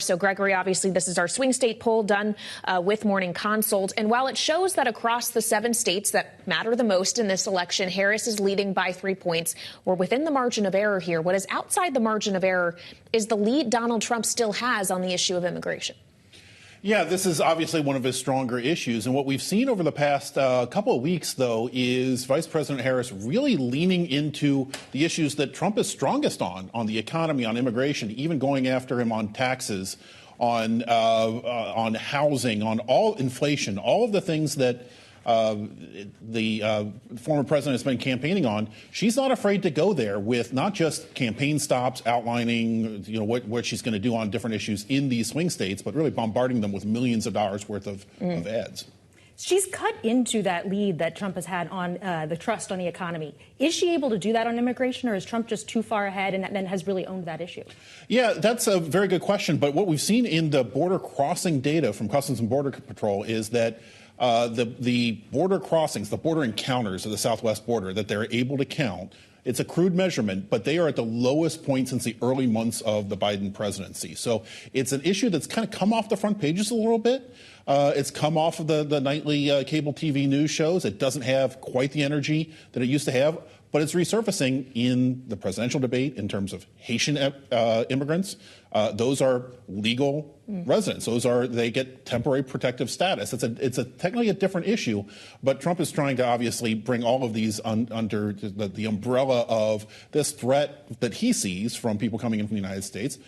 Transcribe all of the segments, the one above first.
So, Gregory, obviously, this is our swing state poll done with Morning Consult. And while it shows that across the 7 states that matter the most in this election, Harris is leading by 3 points. We're within the margin of error here. What is outside the margin of error is the lead Donald Trump still has on the issue of immigration. Yeah, this is obviously one of his stronger issues. And what we've seen over the past couple of weeks, though, is Vice President Harris really leaning into the issues that Trump is strongest on the economy, on immigration, even going after him on taxes, on housing, on all inflation, all of the things that the former president has been campaigning on. She's not afraid to go there with not just campaign stops outlining, what she's going to do on different issues in these swing states, but really bombarding them with millions of dollars worth of ads. She's cut into that lead that Trump has had on the trust on the economy. Is she able to do that on immigration, or is Trump just too far ahead and then has really owned that issue? Yeah, that's a very good question. But what we've seen in the border crossing data from Customs and Border Patrol is that the border crossings, the border encounters of the southwest border that they're able to count, it's a crude measurement, but they are at the lowest point since the early months of the Biden presidency. So it's an issue that's kind of come off the front pages a little bit. It's come off of the nightly cable TV news shows. It doesn't have quite the energy that it used to have, but it's resurfacing in the presidential debate in terms of Haitian immigrants. Those are legal residents. They get temporary protective status. It's technically a different issue, but Trump is trying to obviously bring all of these under the umbrella of this threat that he sees from people coming in from the United States.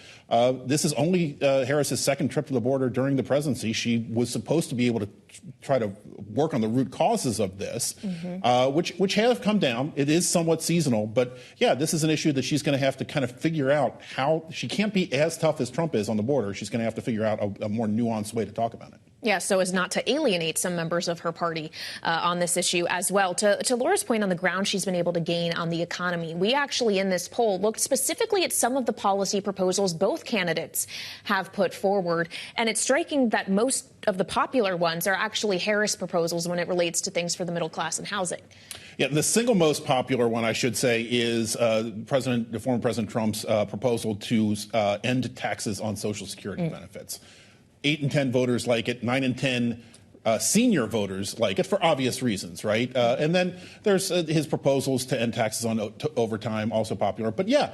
This is only Harris's second trip to the border during the presidency. She was supposed to be able to try to work on the root causes of this, which have come down. It is somewhat seasonal, but yeah, this is an issue that she's going to have to kind of figure out how she can't be as tough as Trump is on the border. She's going to have to figure out a more nuanced way to talk about it. Yeah, so as not to alienate some members of her party on this issue as well. To Laura's point on the ground she's been able to gain on the economy, we actually in this poll looked specifically at some of the policy proposals both candidates have put forward. And it's striking that most of the popular ones are actually Harris proposals when it relates to things for the middle class and housing. Yeah, the single most popular one, I should say, is former President Trump's proposal to end taxes on Social Security benefits. 8 in 10 voters like it. 9 in 10 senior voters like it for obvious reasons, right? And then there's his proposals to end taxes on overtime, also popular. But yeah,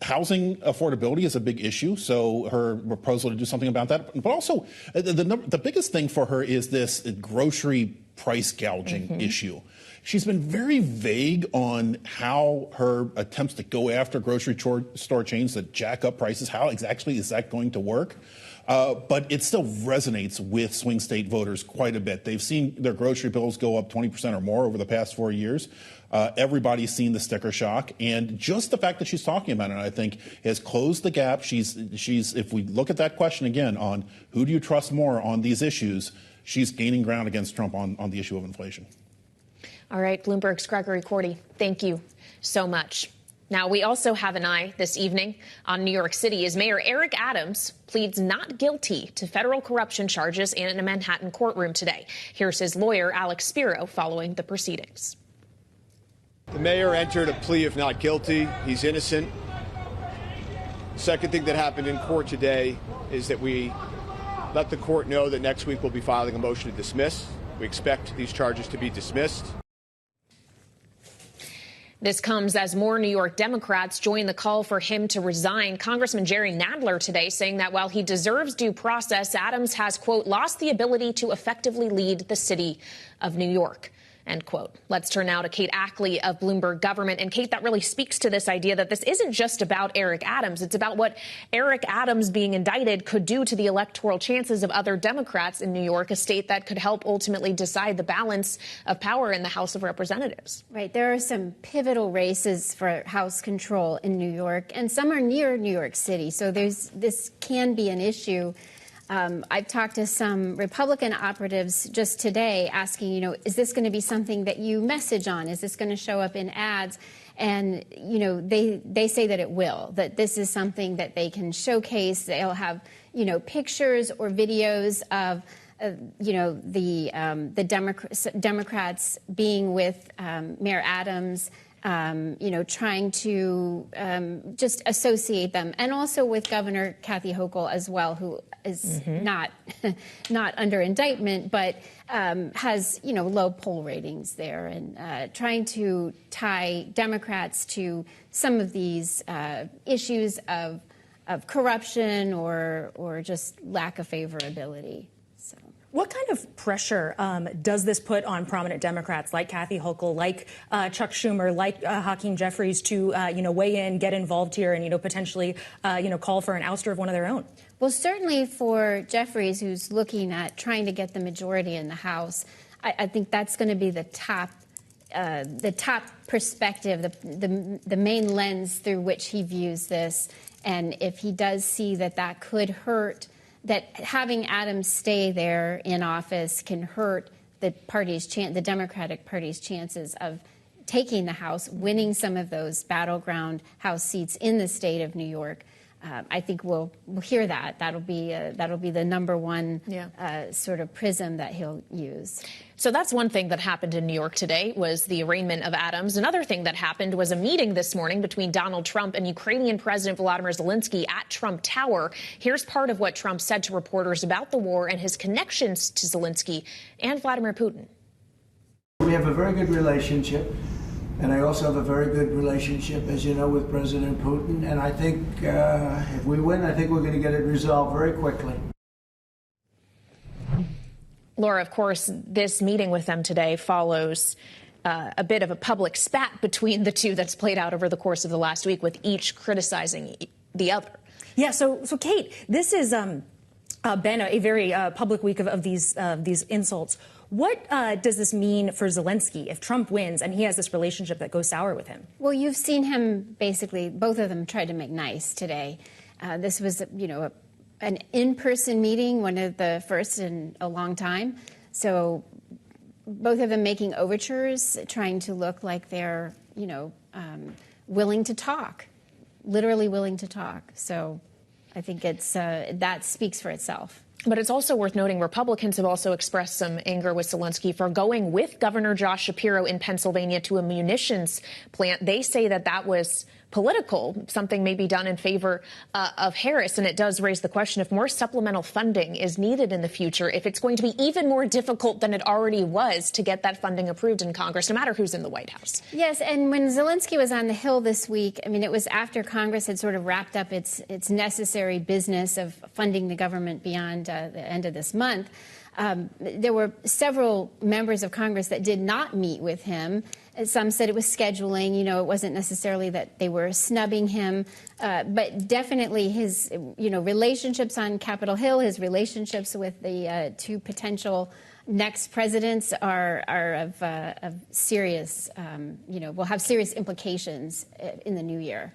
housing affordability is a big issue. So her proposal to do something about that. But also the biggest thing for her is this grocery price gouging issue. She's been very vague on how her attempts to go after grocery store chains that jack up prices, how exactly is that going to work? But it still resonates with swing state voters quite a bit. They've seen their grocery bills go up 20% or more over the past 4 years. Everybody's seen the sticker shock. And just the fact that she's talking about it, I think, has closed the gap. She's if we look at that question again on who do you trust more on these issues, she's gaining ground against Trump on the issue of inflation. All right, Bloomberg's Gregory Korte, thank you so much. Now, we also have an eye this evening on New York City as Mayor Eric Adams pleads not guilty to federal corruption charges in a Manhattan courtroom today. Here's his lawyer, Alex Spiro, following the proceedings. The mayor entered a plea of not guilty. He's innocent. Second thing that happened in court today is that we let the court know that next week we'll be filing a motion to dismiss. We expect these charges to be dismissed. This comes as more New York Democrats join the call for him to resign. Congressman Jerry Nadler today saying that while he deserves due process, Adams has, quote, lost the ability to effectively lead the city of New York. End quote. Let's turn now to Kate Ackley of Bloomberg Government. And Kate, that really speaks to this idea that this isn't just about Eric Adams. It's about what Eric Adams being indicted could do to the electoral chances of other Democrats in New York, a state that could help ultimately decide the balance of power in the House of Representatives. Right. There are some pivotal races for House control in New York, and some are near New York City. So this can be an issue. I've talked to some Republican operatives just today asking, is this going to be something that you message on? Is this going to show up in ads? And, they say that it will, that this is something that they can showcase. They'll have, pictures or videos of, the Democrats being with Mayor Adams trying to just associate them, and also with Governor Kathy Hochul as well, who is not under indictment, but has low poll ratings there, and trying to tie Democrats to some of these issues of corruption or just lack of favorability. So. What kind of pressure does this put on prominent Democrats like Kathy Hochul, like Chuck Schumer, like Hakeem Jeffries to weigh in, get involved here, and potentially call for an ouster of one of their own? Well, certainly for Jeffries, who's looking at trying to get the majority in the House, I think that's going to be the top perspective, the main lens through which he views this. And if he does see that could hurt, that having Adams stay there in office can hurt the Democratic Party's chances of taking the House, winning some of those battleground House seats in the state of New York. I think we'll hear that. That'll be the number one sort of prism that he'll use. So that's one thing that happened in New York today, was the arraignment of Adams. Another thing that happened was a meeting this morning between Donald Trump and Ukrainian President Volodymyr Zelenskiy at Trump Tower. Here's part of what Trump said to reporters about the war and his connections to Zelensky and Vladimir Putin. We have a very good relationship. And I also have a very good relationship, as you know, with President Putin. And I think if we win, I think we're going to get it resolved very quickly. Laura, of course, this meeting with them today follows a bit of a public spat between the two that's played out over the course of the last week, with each criticizing the other. Yeah, so Kate, this has been a very public week of these insults. What does this mean for Zelensky if Trump wins and he has this relationship that goes sour with him? Well, you've seen him basically, both of them tried to make nice today. This was, an in-person meeting, one of the first in a long time. So both of them making overtures, trying to look like they're, willing to talk, literally willing to talk. So I think that speaks for itself. But it's also worth noting Republicans have also expressed some anger with Zelensky for going with Governor Josh Shapiro in Pennsylvania to a munitions plant. They say that was political, something may be done in favor of Harris. And it does raise the question if more supplemental funding is needed in the future, if it's going to be even more difficult than it already was to get that funding approved in Congress, no matter who's in the White House. Yes, and when Zelensky was on the Hill this week, it was after Congress had sort of wrapped up its necessary business of funding the government beyond the end of this month. There were several members of Congress that did not meet with him. Some said it was scheduling. It wasn't necessarily that they were snubbing him, but definitely his, relationships on Capitol Hill, his relationships with the two potential next presidents are of serious, will have serious implications in the new year.